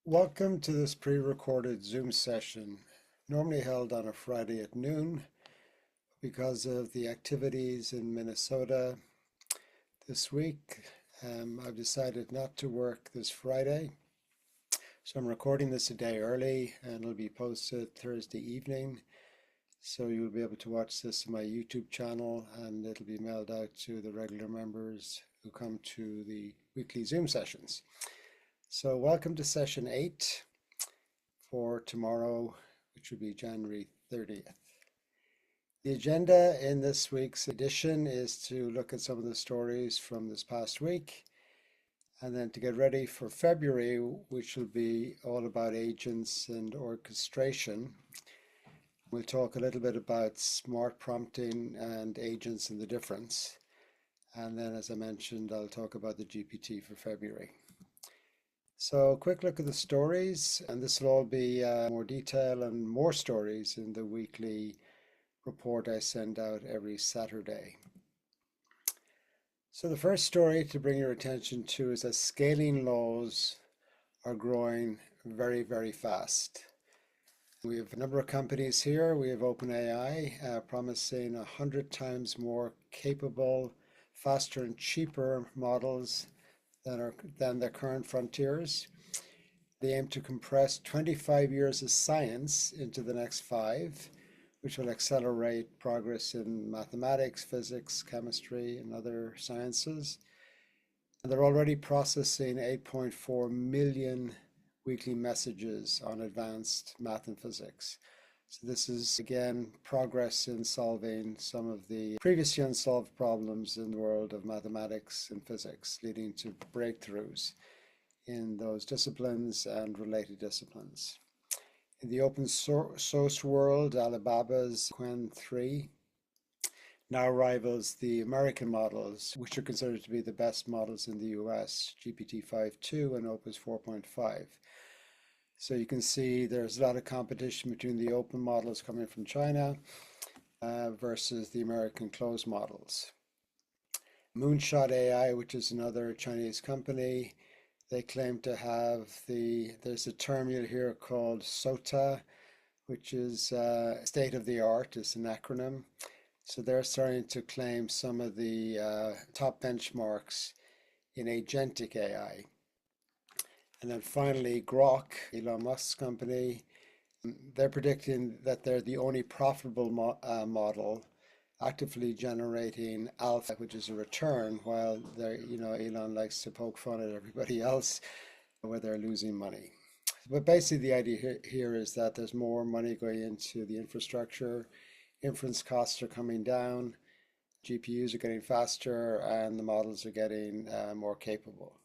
Welcome to this pre-recorded Zoom session, normally held on a Friday at noon. Because of the activities in Minnesota this week, I've decided not to work this Friday. So I'm recording this a day early and it'll be posted Thursday evening. So you'll be able to watch this on my YouTube channel and it'll be mailed out to the regular members who come to the weekly Zoom sessions. So welcome to session 8 for tomorrow, which will be January 30th. The agenda in this week's edition is to look at some of the stories from this past week, and then to get ready for February, which will be all about agents and orchestration. We'll talk a little bit about smart prompting and agents and the difference. And then, as I mentioned, I'll talk about the GPT for February. So a quick look at the stories, and this will all be more detail and more stories in the weekly report I send out every Saturday. So the first story to bring your attention to is that scaling laws are growing very, very fast. We have a number of companies here. We have OpenAI promising 100 times more capable, faster and cheaper models than their current frontiers. They aim to compress 25 years of science into the next 5, which will accelerate progress in mathematics, physics, chemistry, and other sciences. And they're already processing 8.4 million weekly messages on advanced math and physics. So this is, again, progress in solving some of the previously unsolved problems in the world of mathematics and physics, leading to breakthroughs in those disciplines and related disciplines. In the open source world, Alibaba's Qwen 3 now rivals the American models, which are considered to be the best models in the US, GPT-5.2 and Opus 4.5. So you can see there's a lot of competition between the open models coming from China versus the American closed models. Moonshot AI, which is another Chinese company, they claim to have there's a term you'll hear called SOTA, which is state of the art, is an acronym. So they're starting to claim some of the top benchmarks in agentic AI. And then finally, Grok, Elon Musk's company, they're predicting that they're the only profitable model actively generating alpha, which is a return, while Elon likes to poke fun at everybody else where they're losing money. But basically the idea here is that there's more money going into the infrastructure, inference costs are coming down, GPUs are getting faster, and the models are getting more capable.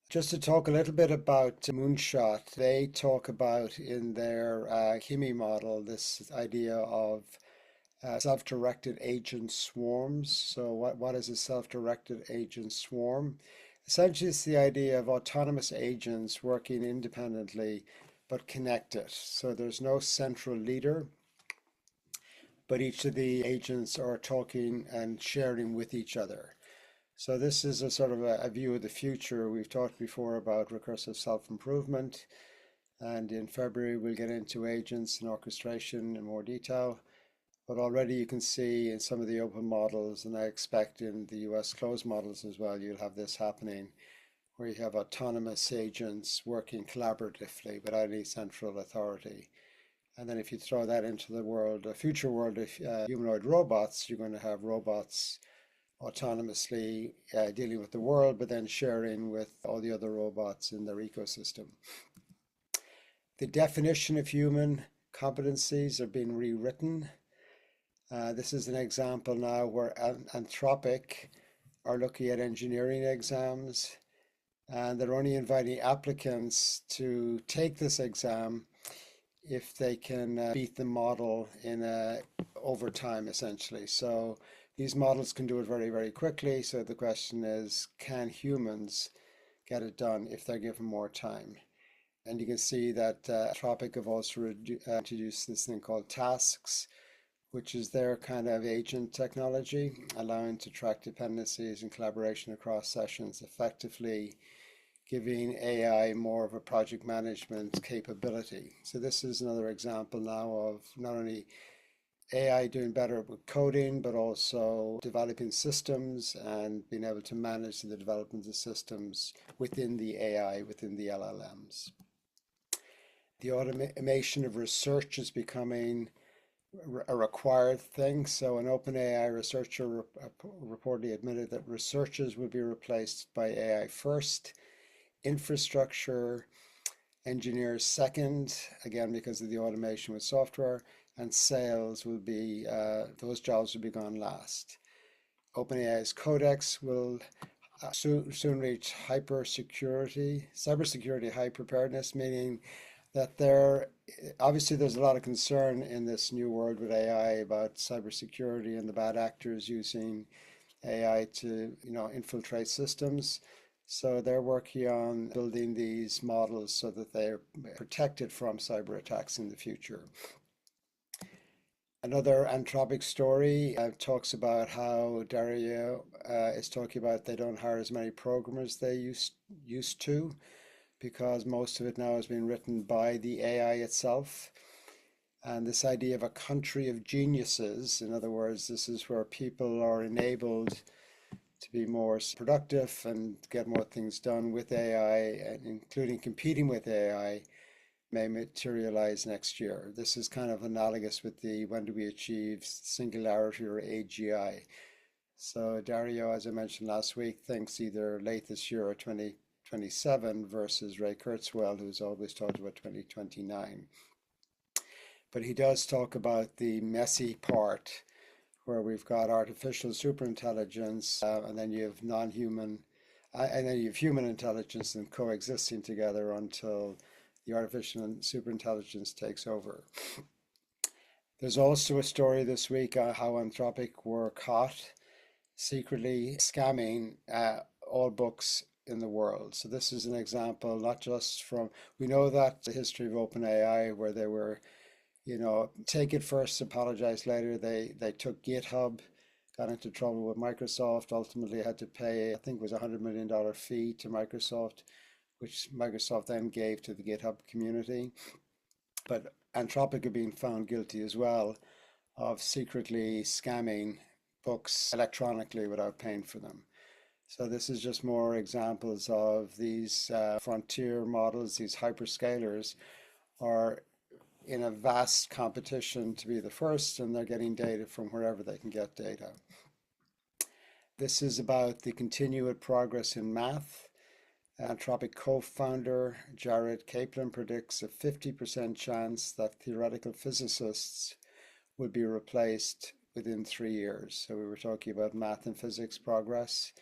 Just to talk a little bit about Moonshot, they talk about in their Kimi model this idea of self-directed agent swarms. So what is a self-directed agent swarm? Essentially, it's the idea of autonomous agents working independently but connected. So there's no central leader, but each of the agents are talking and sharing with each other. So this is a sort of a view of the future. We've talked before about recursive self-improvement, and in February we'll get into agents and orchestration in more detail. But already you can see in some of the open models, and I expect in the US closed models as well, you'll have this happening, where you have autonomous agents working collaboratively without any central authority. And then if you throw that into the world, a future world of humanoid robots, you're going to have robots autonomously dealing with the world, but then sharing with all the other robots in their ecosystem. The definition of human competencies are being rewritten. This is an example now where Anthropic are looking at engineering exams, and they're only inviting applicants to take this exam if they can beat the model in over time, essentially. So these models can do it very, very quickly. So the question is, can humans get it done if they're given more time? And you can see that Anthropic have also introduced this thing called tasks, which is their kind of agent technology, allowing to track dependencies and collaboration across sessions effectively, giving AI more of a project management capability. So this is another example now of not only AI doing better with coding, but also developing systems and being able to manage the development of systems within the AI, within the LLMs. The automation of research is becoming a required thing. So an OpenAI researcher reportedly admitted that researchers will be replaced by AI first, infrastructure engineers second, again because of the automation with software, and sales will be, those jobs will be gone last. OpenAI's Codex will soon reach cybersecurity high preparedness, meaning that obviously there's a lot of concern in this new world with AI about cybersecurity and the bad actors using AI to, infiltrate systems. So they're working on building these models so that they're protected from cyber attacks in the future. Another Anthropic story talks about how Dario is talking about they don't hire as many programmers they used to, because most of it now has been written by the AI itself. And this idea of a country of geniuses, in other words, this is where people are enabled to be more productive and get more things done with AI, including competing with AI, may materialize next year. This is kind of analogous with the when do we achieve singularity or AGI. So Dario, as I mentioned last week, thinks either late this year or 2027 versus Ray Kurzweil, who's always talked about 2029. But he does talk about the messy part where we've got artificial superintelligence and then you have non-human and then you have human intelligence and coexisting together until the artificial superintelligence takes over. There's also a story this week how Anthropic were caught secretly scamming all books in the world. So this is an example, not just from, we know that the history of OpenAI where they were, take it first, apologize later. They took GitHub, got into trouble with Microsoft, ultimately had to pay, I think it was $100 million fee to Microsoft, which Microsoft then gave to the GitHub community. But Anthropic are being found guilty as well of secretly scamming books electronically without paying for them. So this is just more examples of these frontier models, these hyperscalers are in a vast competition to be the first, and they're getting data from wherever they can get data. This is about the continued progress in math. Anthropic co-founder Jared Kaplan predicts a 50% chance that theoretical physicists would be replaced within 3 years. So we were talking about math and physics progress.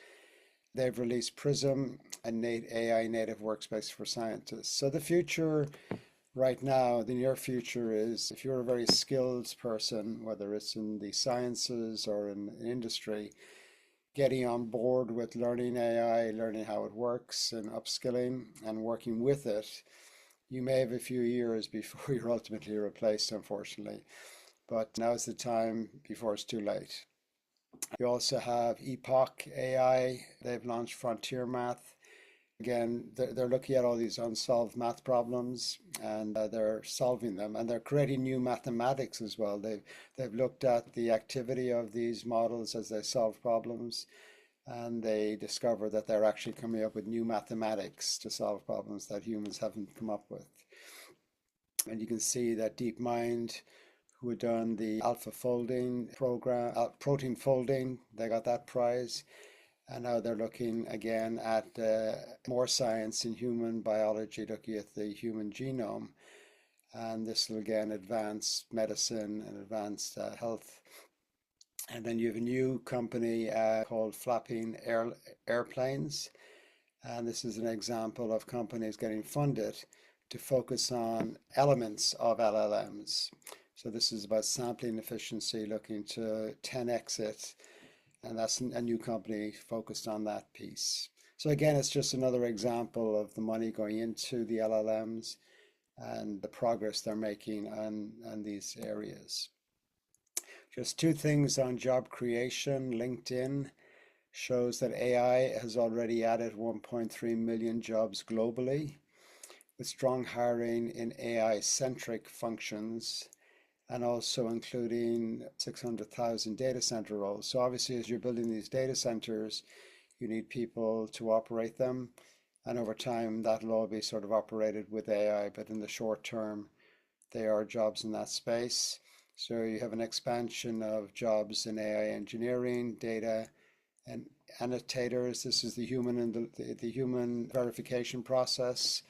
They've released Prism, an AI native workspace for scientists. So the future right now, the near future is if you're a very skilled person, whether it's in the sciences or in industry, getting on board with learning AI, learning how it works and upskilling and working with it, you may have a few years before you're ultimately replaced, unfortunately. But now's the time before it's too late. You also have Epoch AI. They've launched Frontier Math. Again, they're looking at all these unsolved math problems and they're solving them, and they're creating new mathematics as well. They've looked at the activity of these models as they solve problems, and they discover that they're actually coming up with new mathematics to solve problems that humans haven't come up with. And you can see that DeepMind, who had done the alpha folding program, protein folding, they got that prize. And now they're looking again at more science in human biology, looking at the human genome. And this will again advance medicine and advance health. And then you have a new company called Flapping Airplanes. And this is an example of companies getting funded to focus on elements of LLMs. So this is about sampling efficiency, looking to 10x it. And that's a new company focused on that piece. So again, it's just another example of the money going into the LLMs and the progress they're making on these areas. Just two things on job creation. LinkedIn shows that AI has already added 1.3 million jobs globally, with strong hiring in AI-centric functions and also including 600,000 data center roles. So obviously, as you're building these data centers, you need people to operate them. And over time, that'll all be sort of operated with AI, but in the short term, there are jobs in that space. So you have an expansion of jobs in AI engineering, data, and annotators. This is the human and the human verification process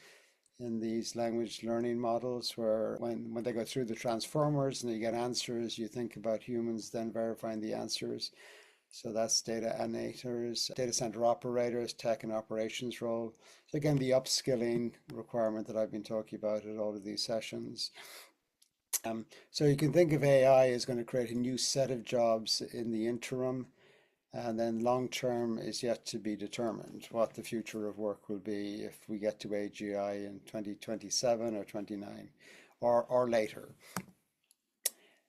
in these language learning models, where when they go through the transformers and you get answers, you think about humans then verifying the answers. So that's data annotators, data center operators, tech and operations role. So again, the upskilling requirement that I've been talking about at all of these sessions. So you can think of AI as going to create a new set of jobs in the interim, and then long term is yet to be determined what the future of work will be if we get to AGI in 2027 or 29 or later.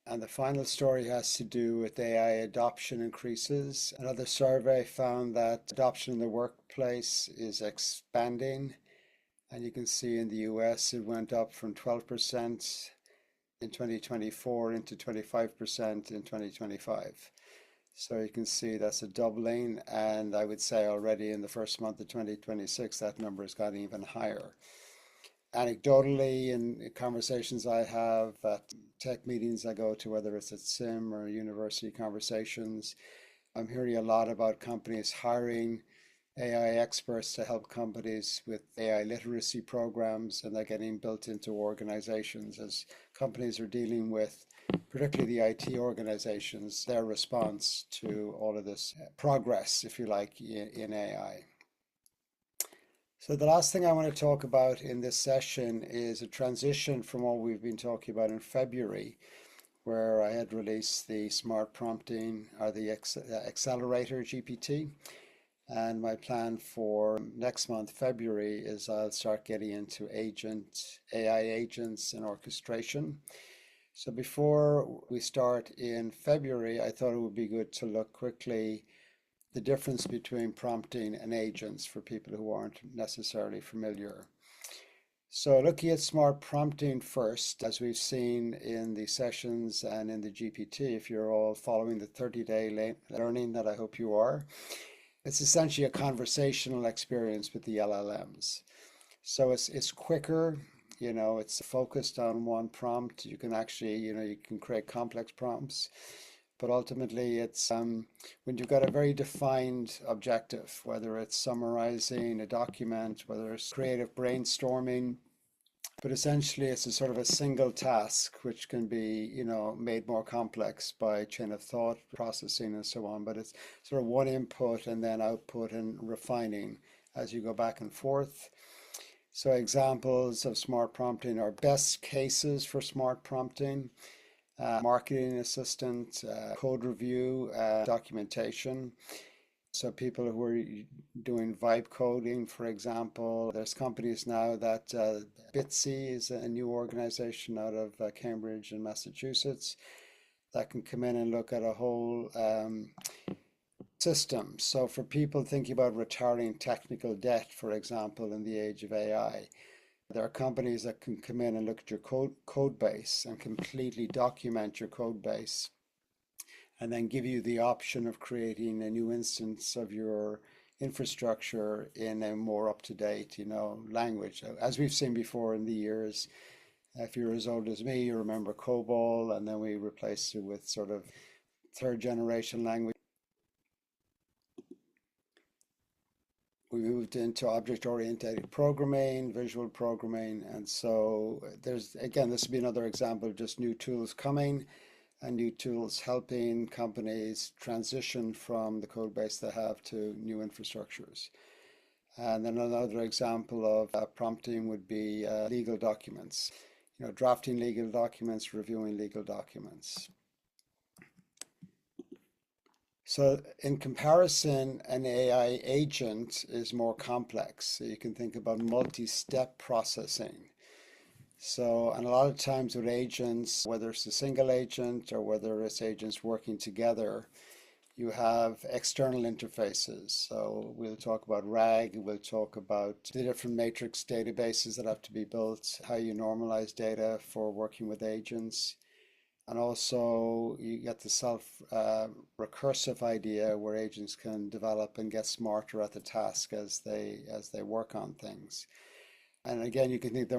And the final story has to do with AI adoption increases. Another survey found that adoption in the workplace is expanding. And you can see in the US it went up from 12% in 2024 into 25% in 2025. So you can see that's a doubling, and I would say already in the first month of 2026 that number has gotten even higher. Anecdotally, in conversations I have at tech meetings I go to, whether it's at SIM or university conversations, I'm hearing a lot about companies hiring AI experts to help companies with AI literacy programs, and they're getting built into organizations as companies are dealing with, particularly the IT organizations, their response to all of this progress, if you like, in AI. So the last thing I want to talk about in this session is a transition from what we've been talking about in February, where I had released the smart prompting or the accelerator GPT. And my plan for next month, February, is I'll start getting into AI agents and orchestration. So before we start in February, I thought it would be good to look quickly the difference between prompting and agents for people who aren't necessarily familiar. So looking at smart prompting first, as we've seen in the sessions and in the GPT, if you're all following the 30-day learning that I hope you are, it's essentially a conversational experience with the LLMs. So it's quicker, it's focused on one prompt. You can actually, you can create complex prompts. But ultimately, it's when you've got a very defined objective, whether it's summarizing a document, whether it's creative brainstorming, but essentially it's a sort of a single task which can be, made more complex by chain of thought processing and so on. But it's sort of one input and then output and refining as you go back and forth. So examples of smart prompting are best cases for smart prompting. Marketing assistant, code review, documentation. So people who are doing vibe coding, for example, there's companies now that Bitsy is a new organization out of Cambridge and Massachusetts that can come in and look at a whole system. So for people thinking about retiring technical debt, for example, in the age of AI, there are companies that can come in and look at your code base and completely document your code base and then give you the option of creating a new instance of your infrastructure in a more up-to-date, language. As we've seen before in the years, if you're as old as me, you remember COBOL, and then we replaced it with sort of third generation language. We moved into object-oriented programming, visual programming, and so this would be another example of just new tools coming and new tools helping companies transition from the code base they have to new infrastructures. And then another example of prompting would be legal documents, drafting legal documents, reviewing legal documents. So in comparison, an AI agent is more complex. So you can think about multi-step processing. So, and a lot of times with agents, whether it's a single agent or whether it's agents working together, You have external interfaces. So we'll talk about RAG, we'll talk about the different matrix databases that have to be built, how you normalize data for working with agents. And also you get the recursive idea where agents can develop and get smarter at the task as they work on things. And again, you can think they're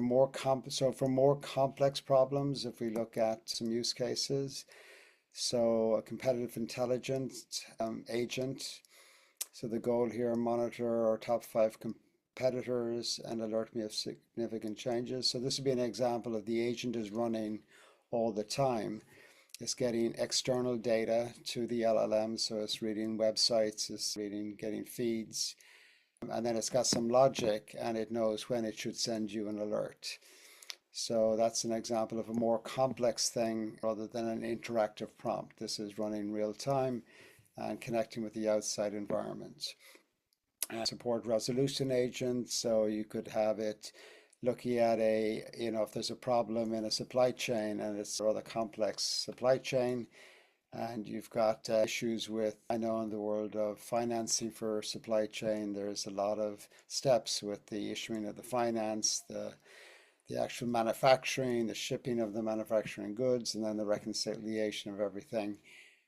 so for more complex problems, if we look at some use cases, so a competitive intelligence agent. So the goal here, monitor our top 5 competitors and alert me of significant changes. So this would be an example of the agent is running all the time. It's getting external data to the LLM, so it's reading websites, it's getting feeds, and then it's got some logic and it knows when it should send you an alert. So that's an example of a more complex thing rather than an interactive prompt. This is running real time and connecting with the outside environment. Support resolution agent, so you could have it looking at if there's a problem in a supply chain and it's a rather complex supply chain, and you've got issues with, I know in the world of financing for supply chain, there's a lot of steps with the issuing of the finance, the actual manufacturing, the shipping of the manufacturing goods, and then the reconciliation of everything.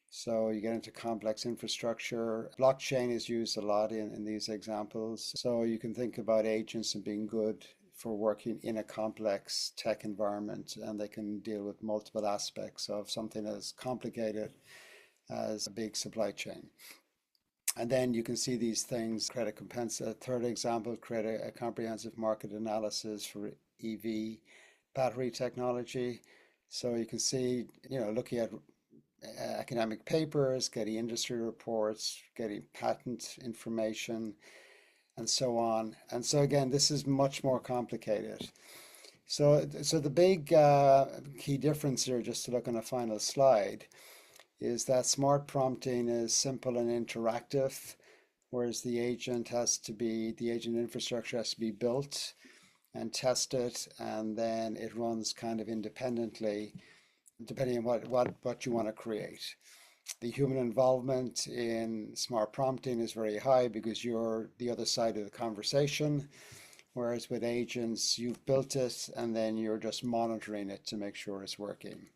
So you get into complex infrastructure. Blockchain is used a lot in these examples. So you can think about agents and being good for working in a complex tech environment, and they can deal with multiple aspects of something as complicated as a big supply chain. And then you can see these things, create a third example, create a comprehensive market analysis for EV battery technology. So you can see, looking at academic papers, getting industry reports, getting patent information, and so on. And so again, this is much more complicated. So the big key difference here, just to look on a final slide, is that smart prompting is simple and interactive, whereas the agent infrastructure has to be built and tested, and then it runs kind of independently, depending on what you want to create. The human involvement in smart prompting is very high because you're the other side of the conversation, whereas with agents, you've built it and then you're just monitoring it to make sure it's working.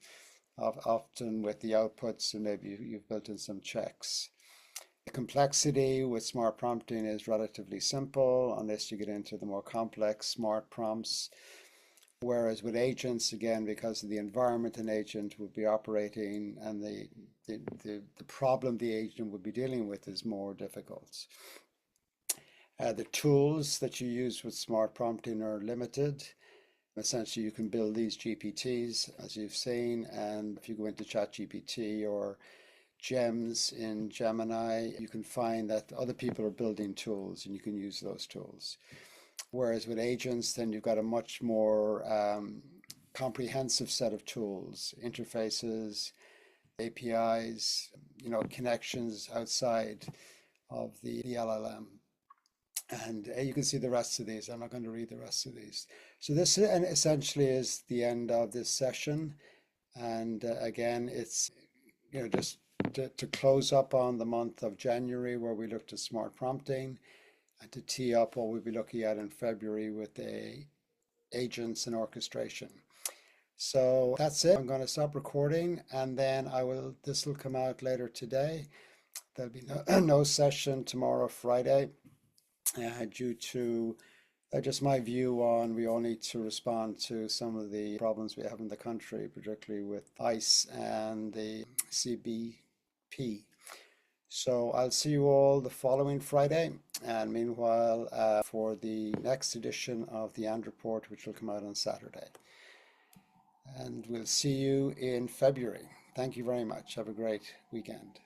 Often with the outputs, and maybe you've built in some checks. The complexity with smart prompting is relatively simple unless you get into the more complex smart prompts. Whereas with agents, again, because of the environment an agent would be operating and the problem the agent would be dealing with is more difficult. The tools that you use with smart prompting are limited. Essentially, you can build these GPTs, as you've seen, and if you go into ChatGPT or GEMS in Gemini, you can find that other people are building tools and you can use those tools. Whereas with agents, then you've got a much more comprehensive set of tools, interfaces, APIs, connections outside of the LLM. And you can see the rest of these. I'm not going to read the rest of these. So this essentially is the end of this session. And again, it's just to close up on the month of January, where we looked at smart prompting, and to tee up what we'll be looking at in February with the agents and orchestration. So that's it. I'm going to stop recording, and then this will come out later today. There'll be no session tomorrow, Friday, due to just my view on we all need to respond to some of the problems we have in the country, particularly with ICE and the CBP. So I'll see you all the following Friday, and meanwhile for the next edition of the AND Report, which will come out on Saturday. And we'll see you in February. Thank you very much. Have a great weekend.